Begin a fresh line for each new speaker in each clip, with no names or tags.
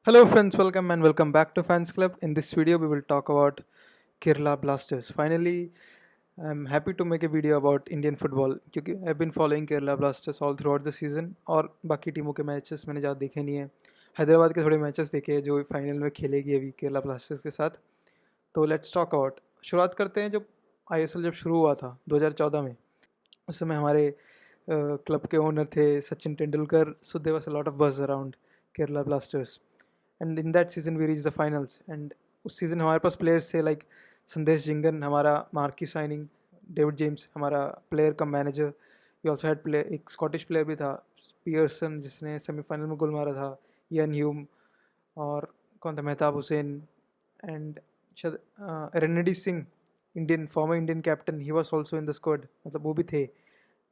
Hello friends, welcome back to Fans Club. In this video we will talk about Kerala Blasters. Finally, I'm happy to make a video about Indian football क्योंकि I've been following Kerala Blasters all throughout the season और बाकी टीमों के matches मैंने ज़्यादा देखे नहीं है. हैदराबाद के थोड़े मैचेस देखे हैं जो फाइनल में खेलेगी अभी केरला ब्लास्टर्स के साथ. तो लेट्स टॉक अबाउट. शुरुआत करते हैं. जब आईएसएल जब शुरू हुआ था 2014 में, उस समय हमारे क्लब के ओनर थे Sachin Tendulkar. So there was a lot of buzz around Kerala Blasters and in that season we reach the finals. And उस सीज़न हमारे पास प्लेयर्स थे लाइक संदेश जिंगन हमारा मार्की साइनिंग, डेविड जेम्स हमारा player cum manager. We also had play एक Scottish player भी था Pearson जिसने सेमीफाइनल में गोल मारा था, इयन ह्यूम, और कौन था, मेहताब हुसैन, एंड शायद Renedy Singh, Indian former Indian captain, he was also in the squad. मतलब वो भी थे.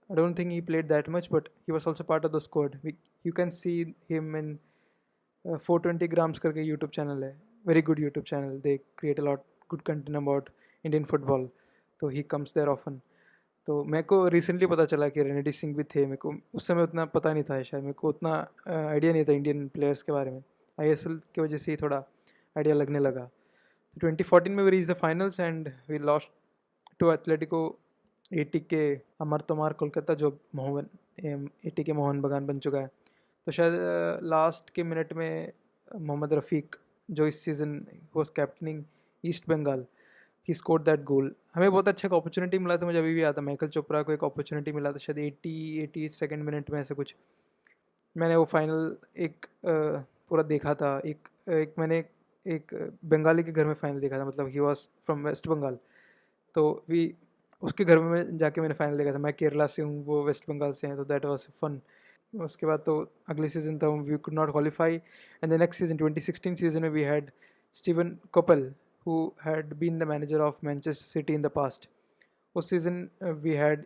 I don't think he played that much, but he was also part of the squad. You can see him in 420 grams करके YouTube channel है. Very good YouTube channel. They create a lot good content about Indian football. तो he comes there often. तो मेरे को recently पता चला कि रेनेडी सिंह भी थे. मेरे को उस समय उतना पता नहीं था, शायद मेरे को उतना आइडिया नहीं था इंडियन प्लेयर्स के बारे में. आईएसएल की वजह से ही थोड़ा आइडिया लगने लगा. 2014 में we reach the finals and we lost to Atletico ATK Amar तोमार कोलकाता, जो एटी के मोहन बगान बन चुका है. तो शायद लास्ट के मिनट में मोहम्मद रफ़ीक, जो इस season was captaining East Bengal, he scored that goal. हमें बहुत अच्छा एक अपॉर्चुनिटी मिला था. मुझे अभी भी आता, माइकल चोपड़ा को एक अपॉर्चुनिटी मिला था शायद 80 सेकेंड मिनट में ऐसे कुछ. मैंने वो फाइनल एक पूरा देखा था. एक मैंने एक बंगाली के घर में फाइनल देखा था. मतलब he was from West Bengal. तो वी उसके घर में जाके मैंने फाइनल देखा था. मैं केरला से हूँ, वो वेस्ट बंगाल से हैं, तो दैट वाज फन. उसके बाद तो अगले सीज़न था we could not qualify. And the next season 2016 season में we had Steven Coppell who had been the manager of Manchester City in the past. उस season we had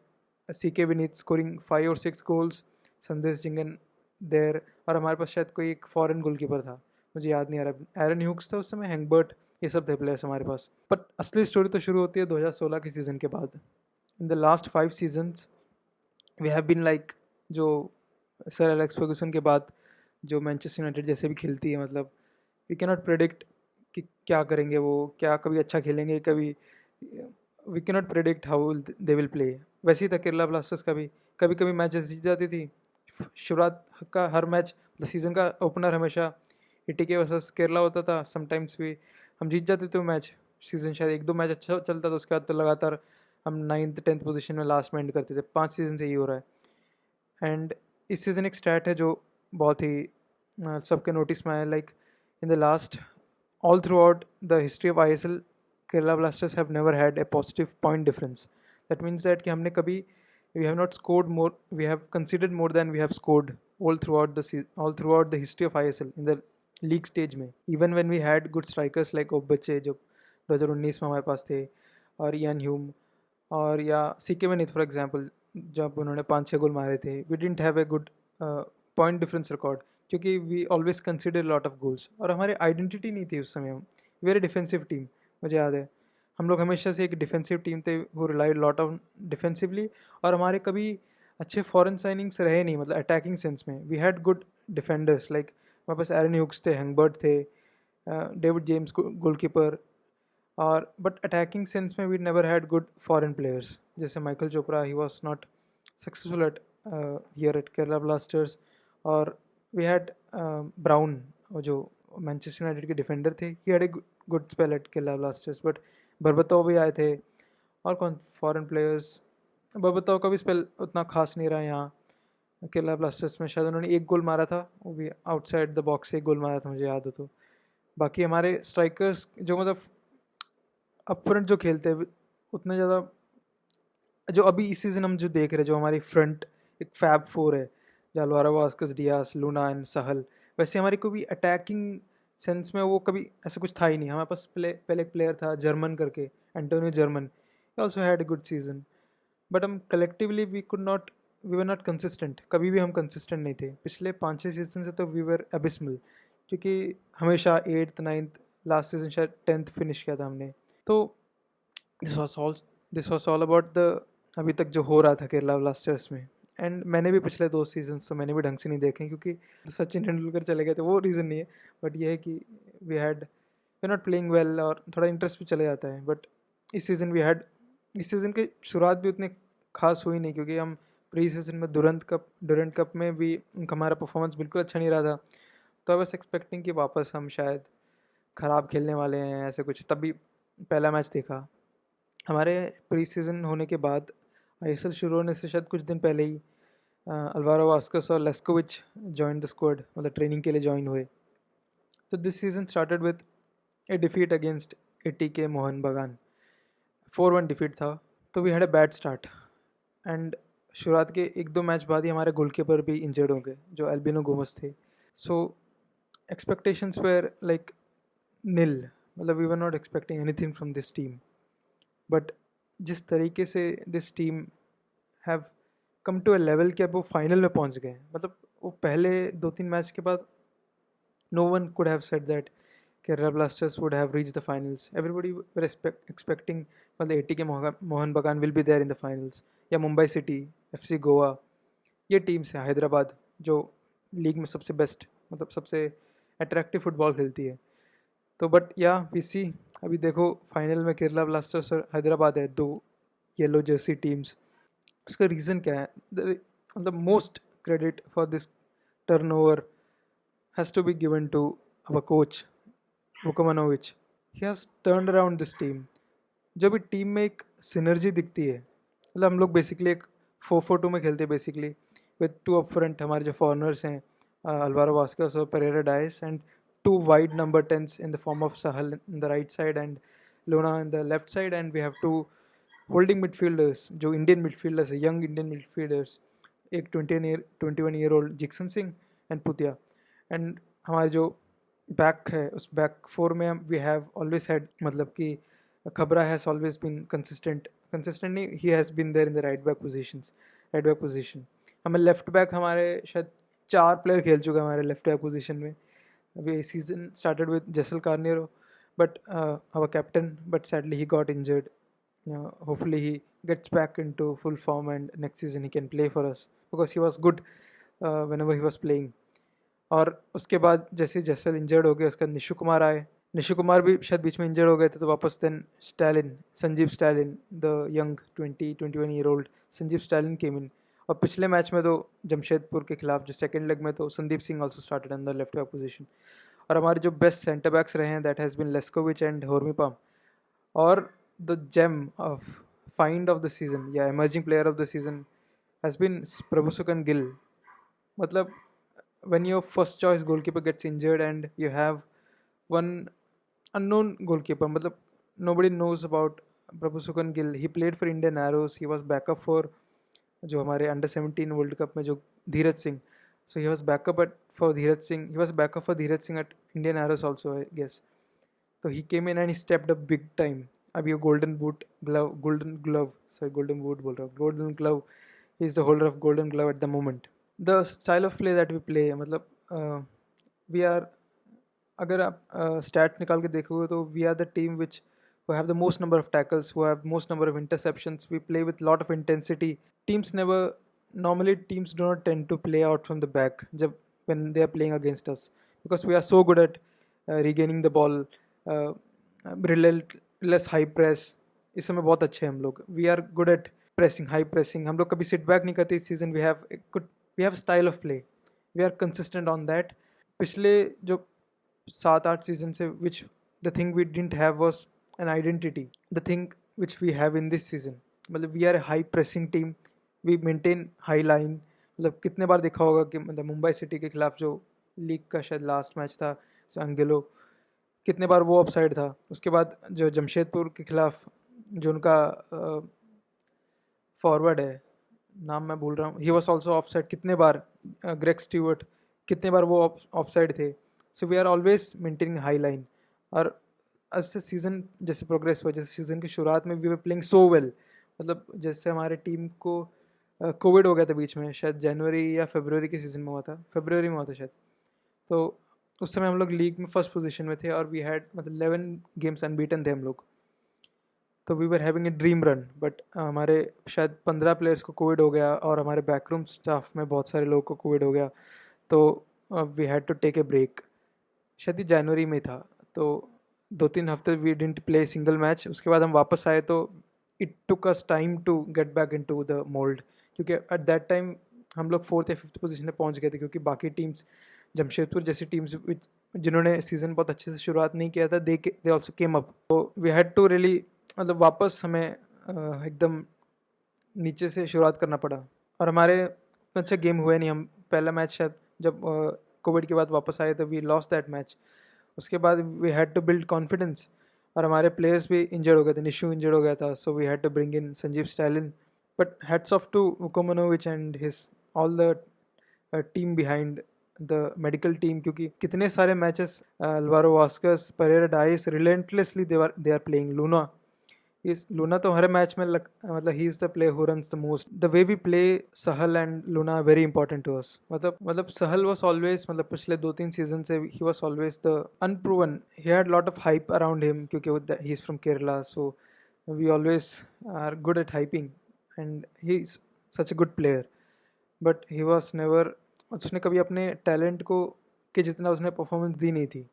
C K Vineeth scoring 5 और 6 goals, संदेश जिंगन देर, और हमारे पास शायद कोई एक foreign goalkeeper था, मुझे याद नहीं आ रहा. एरन ह्यूक्स था उस समय, हैंगबर्ट, ये सब थे प्लेयर्स हमारे पास. बट असली स्टोरी तो शुरू होती है 2016 के सीज़न के बाद. In the last 5 seasons we have been like, जो सर एलेक्स फर्गूसन के बाद जो मैनचेस्टर यूनाइटेड जैसे भी खेलती है, मतलब वी कैन नॉट प्रेडिक्ट कि क्या करेंगे वो, क्या कभी अच्छा खेलेंगे, कभी we can not predict how they will play. वैसे ही था केरला ब्लास्टर्स का भी. कभी कभी मैचेस जीत जाती थी. शुरुआत का हर मैच, मतलब सीज़न का ओपनर हमेशा एटीके वर्सेस केरला होता था. समटाइम्स भी हम जीत जाते थे वो मैच. सीज़न शायद 1-2 मैच अच्छा चलता था, उसके बाद तो लगातार हम 9th-10th पोजीशन में लास्ट में एंड करते थे. 5 सीज़न से यही हो रहा है. एंड इस सीज़न एक स्टैट है जो बहुत ही सबके नोटिस में आया. Like in the last, all throughout the history of ISL, Kerala Blasters have never had a positive point difference. That means that कि हमने कभी, we have not scored more, we have conceded more than we have scored all throughout the history of ISL in the league stage में. Even when we had good strikers like ओबचे जो 2019 में हमारे पास थे, और Ian Hume, और या C K Vineet for example, जब उन्होंने 5-6 गोल मारे थे, we didn't have a good point difference record क्योंकि we always consider lot of goals. और हमारी आइडेंटिटी नहीं थी उस समय. हम वेरी डिफेंसिव टीम, मुझे याद है हम लोग हमेशा से एक डिफेंसिव टीम थे, वो रिलाइड लॉट ऑफ डिफेंसिवली. और हमारे कभी अच्छे फॉरेन साइनिंग्स रहे नहीं, मतलब अटैकिंग सेंस में. We had good defenders, like हमारे पास एरन ह्यूक्स थे, हैंगबर्ट थे, डेविड जेम्स गोलकीपर, और बट अटैकिंग सेंस में we never had good foreign players. जैसे Michael Chopra, he was not successful at here at Kerala Blasters. और we had Brown, जो Manchester United के डिफेंडर थे, he had a good spell at Kerala Blasters. But Berbatov भी आए थे. और कौन फॉरेन प्लेयर्स, बरबतो का भी स्पेल उतना खास नहीं रहा यहाँ केरला ब्लास्टर्स में. शायद उन्होंने एक गोल मारा था, वो भी आउटसाइड द बॉक्स से एक गोल मारा था, मुझे याद हो. तो बाकी हमारे स्ट्राइकर्स जो मतलब अप फ्रंट जो खेलते हैं उतना ज़्यादा, जो अभी इस सीज़न हम जो देख रहे हैं, जो हमारी फ्रंट एक फैब फोर है, जालवारा वास्कस, डियास, लूना एंड सहल, वैसे हमारी कोई भी अटैकिंग सेंस में वो कभी ऐसा कुछ था ही नहीं. हमारे पास पहले एक प्लेयर था जर्मन करके, Antonio German, also had a good season. But हम collectively we were not consistent. कभी भी हम कंसिस्टेंट नहीं थे. पिछले 5-6 सीजन से तो वी वर एबिसमल, क्योंकि हमेशा 8th 9th, लास्ट सीजन शायद 10th फिनिश किया था हमने. तो this was all this was all about the अभी तक जो हो रहा था केरला ब्लास्टर्स में. एंड मैंने भी पिछले 2 सीजन्स तो मैंने भी ढंग से नहीं देखे, क्योंकि सचिन तेंदुलकर चले गए थे, वो रीज़न नहीं है। बट ये है कि वी नॉट प्लेइंग वेल और थोड़ा इंटरेस्ट भी चले जाता है। बट इस सीज़न की शुरुआत भी उतनी खास हुई नहीं, क्योंकि हम प्री सीजन में डुरंट कप में भी हमारा परफॉर्मेंस बिल्कुल अच्छा नहीं रहा था। तो आई वाज एक्सपेक्टिंग कि वापस हम शायद ख़राब खेलने वाले हैं, ऐसे कुछ। तभी पहला मैच देखा हमारे प्री सीजन होने के बाद, आईएसएल शुरू होने से शायद कुछ दिन पहले ही अल्वारो वास्कस और लेस्कोविच जॉइन द स्क्वाड, मतलब ट्रेनिंग के लिए ज्वाइन हुए। तो this season started with a defeat against ATK Mohun Bagan, 4-1 defeat था। तो we had a bad start and शुरुआत के 1-2 मैच बाद ही हमारे गोलकीपर भी इंजर्ड हो गए, जो एल्बिनो गोमस थे। So expectations were like nil, मतलब we were not expecting anything from this team. But जिस तरीके से this team have come to a level कि अब वो फाइनल में पहुंच गए, मतलब वो पहले 2-3 मैच के बाद no one could have said that Kerala Blasters would have reached the finals. Everybody were expecting, well, the ATK Mohan Bagan will be there in the finals, या मुंबई सिटी, FC गोवा, ये टीम्स हैं, हैदराबाद, जो league में सबसे best, मतलब सबसे attractive football खेलती है। तो बट या वी सी, अभी देखो फाइनल में केरला ब्लास्टर्स और हैदराबाद है, 2 येलो जर्सी टीम्स। उसका रीज़न क्या है? मतलब most credit for this turnover has to be given to our coach Vukomanovic. He has turned around this team. जो भी टीम में एक सिनर्जी दिखती है, मतलब हम लोग बेसिकली एक 4-4-2 में खेलते हैं बेसिकली, विद 2 अप फ्रंट, हमारे जो फॉरनर्स हैं अल्वारो वास्कस और Pereira Diaz, and 2 wide number 10s in the form of Sahal in the right side and Luna in the left side, and we have 2 holding midfielders, जो Indian midfielders है, young Indian midfielders, एक 21 year old Jeakson Singh and Puitea. And हमारे जो back है, उस back 4 में we have always had, मतलब कि खबरा हैज़ ऑलवेज बीन कंसिस्टेंट नहीं, he has been there in the right back position. हमें लेफ्ट बैक, हमारे शायद 4 प्लेयर खेल चुके हैं हमारे लेफ्ट बैक पोजीशन में। अभी season started with Jessel Carneiro, but our captain, but sadly he got injured. Hopefully he gets back into full form and next season he can play for us, because he was good whenever he was playing. और उसके बाद जैसे जैसल injured हो गया, उसका निशु कुमार आए, निशु कुमार भी शायद बीच में इंजर्ड हो गए थे, तो वापस then Sanjeev Stalin, the young 21 year old Sanjeev Stalin came in. और पिछले मैच में तो जमशेदपुर के खिलाफ जो सेकंड लेग में, तो Sandeep Singh also started in the left back position. और हमारे जो बेस्ट सेंटर बैक्स रहे हैं, दैट हैज़ बिन लेस्कोविच एंड होर्मीपा। और the gem of find of the season, yeah, emerging player of the season has been Prabhusukan Gill. मतलब when your first choice goalkeeper gets injured and you have one unknown goalkeeper, मतलब nobody knows about Prabhusukan Gill. He played for Indian Arrows. He was backup for जो हमारे under 17 world cup में जो Dheeraj Singh, so he was backup for Dhiraj Singh at Indian Arrows also, I guess. So he came in and he stepped up big time. अभी वो golden boot glove, he is the holder of golden glove at the moment. The style of play that we play, मतलब we are, अगर आप stat निकाल के देखोगे तो we are the team which who have the most number of tackles, who have most number of interceptions. We play with lot of intensity. Normally teams do not tend to play out from the back when they are playing against us, because we are so good at regaining the ball, relentless high press. इस समय बहुत अच्छे हैं हम लोग. We are good at pressing, high pressing. हम लोग कभी sit back नहीं करते. इस season we have style of play. We are consistent on that. पिछले जो 7-8 सीजन से which the thing we didn't have was an identity. The thing which we have in this season, मतलब we are a high pressing team. We maintain high line. मतलब कितने बार देखा होगा कि मतलब मुंबई सिटी के खिलाफ जो लीग का शायद लास्ट मैच था, अंगेलो, कितने बार वो ऑफसाइड था. उसके बाद जो जमशेदपुर के खिलाफ जो उनका फॉरवर्ड है, नाम मैं भूल रहा हूँ, ही वॉज ऑल्सो ऑफसाइड कितने बार. ग्रेग स्टीवर्ट, कितने बार वो ऑफसाइड थे. So we are always maintaining high line. और ऐसे सीज़न जैसे प्रोग्रेस हुआ, जैसे सीज़न की शुरुआत में we were playing so well, मतलब जैसे हमारे टीम को कोविड हो गया था बीच में, शायद जनवरी या फरवरी के सीज़न में हुआ था, फरवरी में हुआ था शायद. तो उस समय हम लोग लीग में फर्स्ट पोजीशन में थे और वी हैड मतलब 11 गेम्स अनबीटन थे हम लोग. तो we were having a dream run, but हमारे शायद 15 प्लेयर्स को कोविड हो गया और हमारे बैकरूम स्टाफ में बहुत सारे लोगों को कोविड हो गया, तो we had to take a break. शायद ये जनवरी में था, तो 2-3 हफ्ते we didn't play single match. उसके बाद हम वापस आए तो it took us time to get back into the mould, क्योंकि एट दैट टाइम हम लोग 4th या 5th पोजीशन में पहुंच गए थे, क्योंकि बाकी टीम्स, जमशेदपुर जैसी टीम्स जिन्होंने सीज़न बहुत अच्छे से शुरुआत नहीं किया था, दे ऑल्सो केम अप। तो वी हैड टू रियली, मतलब वापस हमें एकदम नीचे से शुरुआत करना पड़ा। और हमारे उतना अच्छा गेम हुए नहीं। हम पहला मैच शायद जब कोविड के बाद वापस आए तो वी लॉस्ट दैट मैच। उसके बाद we had to build confidence, और हमारे प्लेयर्स भी इंजर्ड हो गए थे। निशु इंजर्ड हो गया था, so we had to bring in Sanjeev Stalin. But hats off to Vukomanovic and his all the team behind the medical team, क्योंकि कितने सारे matches Alvaro Vazquez, Pereira Diaz relentlessly they are playing. Luna is Luna तो हर match में मतलब he is the player who runs the most. The way we play Sahal and Luna very important to us. मतलब Sahal was always, मतलब पिछले 2-3 season से he was always the unproven. He had lot of hype around him, क्योंकि he is from Kerala, so we always are good at hyping and he is such a good player. But he was never, उसने कभी अपने talent को के जितना उसने performance दी नहीं थी।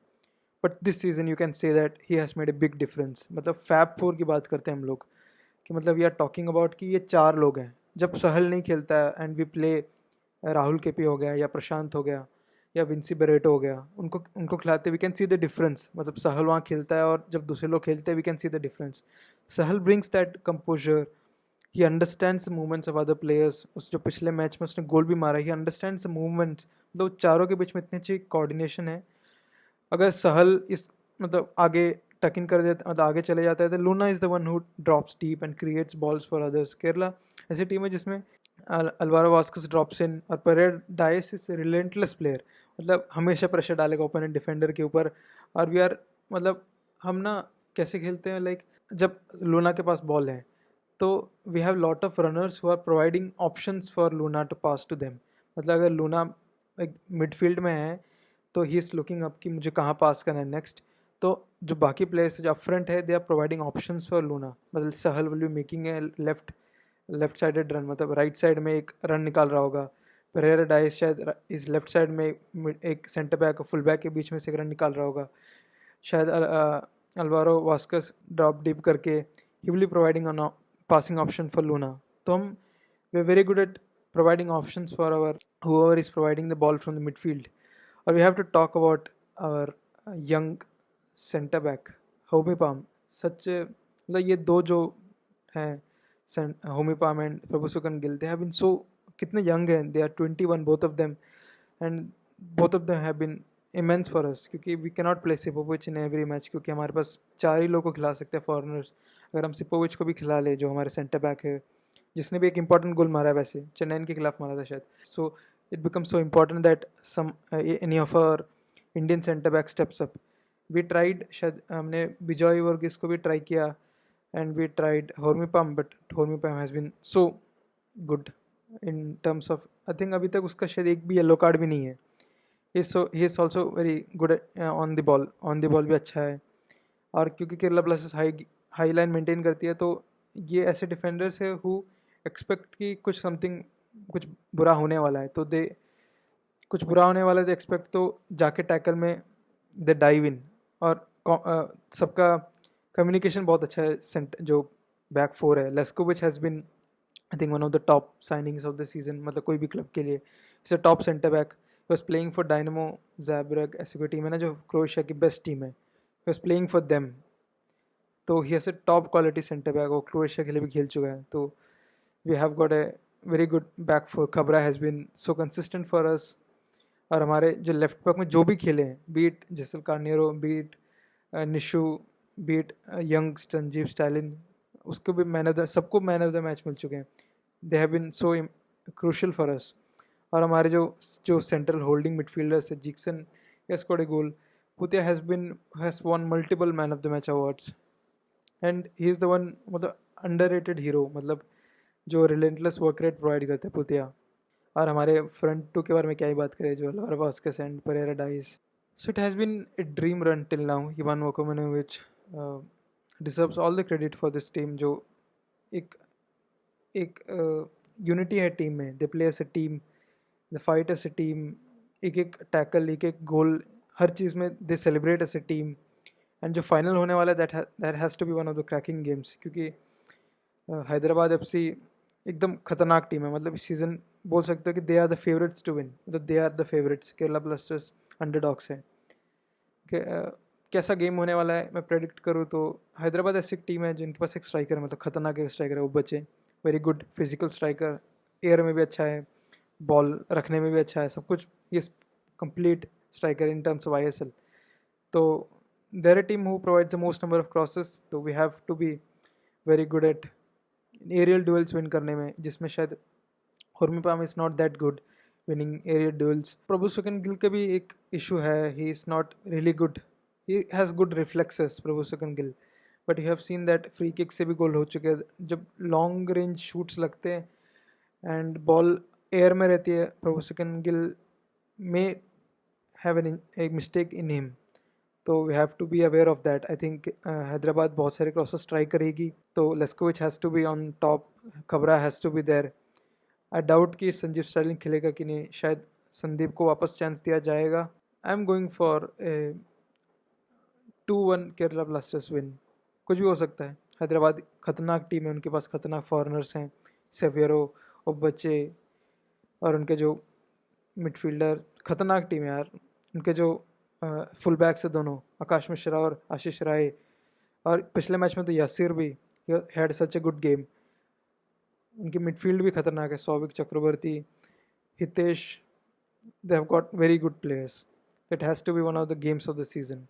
But this season you can say that he has made a big difference. मतलब फैब फोर की बात करते हैं हम लोग, कि मतलब वी आर टॉकिंग अबाउट कि ये 4 लोग हैं। जब सहल नहीं खेलता है and we play, Rahul KP हो गया या प्रशांत हो गया या विंसी बरेटो हो गया, उनको उनको खिलाते we can see the difference. मतलब सहल वहाँ खेलता है और जब दूसरे लोग खेलते हैं we can see the difference. Sahal brings that composure, he understands the movements of other players. उस जो पिछले मैच में उसने गोल भी मारा, ही अंडरस्टैंड्स द मूवमेंट्स। मतलब चारों के बीच में इतनी अच्छी कोऑर्डिनेशन है। अगर सहल इस, मतलब आगे टक इन कर देता, मतलब आगे चले जाता है, तो Luna is the one who drops deep and creates balls for others. Kerala ऐसी टीम है जिसमें अल्वारो वास्कस ड्रॉप्स इन, और Pereyra Diaz is relentless player. मतलब हमेशा प्रेशर डालेगा ओपोनेंट डिफेंडर के ऊपर। और वी आर, मतलब हम ना कैसे खेलते हैं, लाइक जब लूना के पास बॉल है तो we have lot of runners who are providing options for Luna to pass to them. मतलब अगर लूना एक मिडफील्ड में है तो ही इज़ लुकिंग अप कि मुझे कहाँ पास करना है नेक्स्ट। तो जो बाकी प्लेयर्स जो अप फ्रंट है, they are providing options for Luna. मतलब Sahal will be making a left sided run, मतलब राइट साइड में एक रन निकाल रहा होगा। परेरा डाइस शायद इस लेफ्ट साइड में एक सेंटर बैक और फुल बैक के बीच में से एक रन निकाल रहा होगा। शायद अल्वारो वास्कस ड्रॉप डीप करके he will be providing a passing option for Luna. तो हम we very good at providing options for our whoever is providing the ball from the midfield. Or we have to talk about our young centre back, Hormipam. Such मतलब ये दो जो हैं, Hormipam and Prabhsukhan Gill, they have been so, कितने young हैं, they are 21 both of them, and both of them have been immense for us, क्योंकि we can not play Sipovic in every match, क्योंकि हमारे पास 4 ही लोग को खिला सकते हैं फॉरनर्स। अगर हम सिपोविच को भी खिला ले, जो हमारे सेंटर बैक है, जिसने भी एक इंपॉर्टेंट गोल मारा है, वैसे चेन्नई के खिलाफ मारा था शायद, so it become so important that some any of our Indian centre back steps up. We tried, शायद हमने बिजॉय वर्गीस को भी ट्राई किया, and we tried Hormipam, but Hormipam has been so good in terms of, I think अभी तक उसका शायद एक भी येलो कार्ड भी नहीं है। He is also very good on the ball भी अच्छा है। और क्योंकि Kerala blasters high line maintain करती है, तो ये ऐसे डिफेंडर्स है हु एक्सपेक्ट कि कुछ बुरा होने वाला है, तो दे कुछ बुरा होने वाला है तो एक्सपेक्ट, तो जाके टैकल में दे डाइव इन। और सबका कम्युनिकेशन बहुत अच्छा है। जो बैक फोर है, Leskovic has been I think one of the top signings of the season, मतलब कोई भी क्लब के लिए इसे top centre back. Was playing for Dinamo Zagreb, ऐसी कोई टीम है ना जो क्रोएशिया की बेस्ट टीम है, वॉज प्लेइंग फॉर देम। तो he has a top quality centre back, वो क्रोएशिया के लिए भी खेल चुका है। तो we have got a very good back four. Khabra has been so consistent for us. और हमारे जो लेफ्ट बैक में जो भी खेले हैं, be it Jessel Carneiro, be it Nishu, be it young Sanjeev Stalin, उसको भी सबको मैन ऑफ द मैच मिल चुके हैं। They have been so crucial for us. और हमारे जो सेंट्रल होल्डिंग मिडफील्डर्स है, Jeakson has scored a goal, Puitea has won multiple man of the match awards, and he is the one, मतलब underrated hero, मतलब जो रिलेंटलेस वर्क रेट प्रोवाइड करते हैं पुतिया। और हमारे फ्रंट टू के बारे में क्या ही बात करें, जो Alvaro Vazquez and Pereyra Diaz. So it has been a dream run till now. Ivan Vukomanovic, deserves all the credit for this team. जो एक एक यूनिटी है टीम में, they play as a team, they fight as a team, एक एक tackle, एक एक goal, हर चीज़ में they celebrate as a team. And जो फाइनल होने वाला है that has to be one of the cracking games, क्योंकि हैदराबाद एफसी एकदम खतरनाक टीम है। मतलब इस सीज़न बोल सकते हो कि they are the favourites to win, मतलब they are the favourites. Kerala Blasters underdogs है। कैसा गेम होने वाला है मैं प्रेडिक्ट करूँ तो हैदराबाद ऐसी टीम है जिनके पास एक स्ट्राइकर है, मतलब खतरनाक एक स्ट्राइकर है वो बचे, very good physical striker, air में भी अच्छा है, बॉल रखने में भी अच्छा है, सब कुछ ये complete striker in terms of ISL। तो there a team who provides the most number of crosses, तो we have to be very good at aerial duels win करने में, जिसमें शायद Hormipam is not that good winning aerial duels. Prabhu Sukan Gill का भी एक issue है, he is not really good. He has good reflexes, Prabhu Sukan Gill, but you have seen that free kick से भी गोल हो चुके हैं जब long range shoots लगते हैं and ball air में रहती है। Prabhsukhan Gill may have a mistake in him, तो we have to be aware of that. I think Hyderabad बहुत सारे क्रॉसेस ट्राई करेगी, तो Leskovic has to be on top, Khabra has to be there. I doubt कि Sanjeev Stirling खेलेगा कि नहीं, शायद संदीप को वापस चांस दिया जाएगा। I am going for 2-1 Kerala blasters win. कुछ भी हो सकता है, हैदराबाद खतरनाक टीम है, उनके पास खतरनाक फॉरनर्स हैं, सेवियरो और बच्चे, और उनके जो मिडफील्डर खतरनाक टीम है यार। उनके जो फुल बैक्स है दोनों, आकाश मिश्रा और आशीष राय, और पिछले मैच में तो यासिर भी had such a good game. उनकी मिडफील्ड भी खतरनाक है, सौविक चक्रवर्ती, Hitesh, they have got very good players. It has to be one of the games of the season.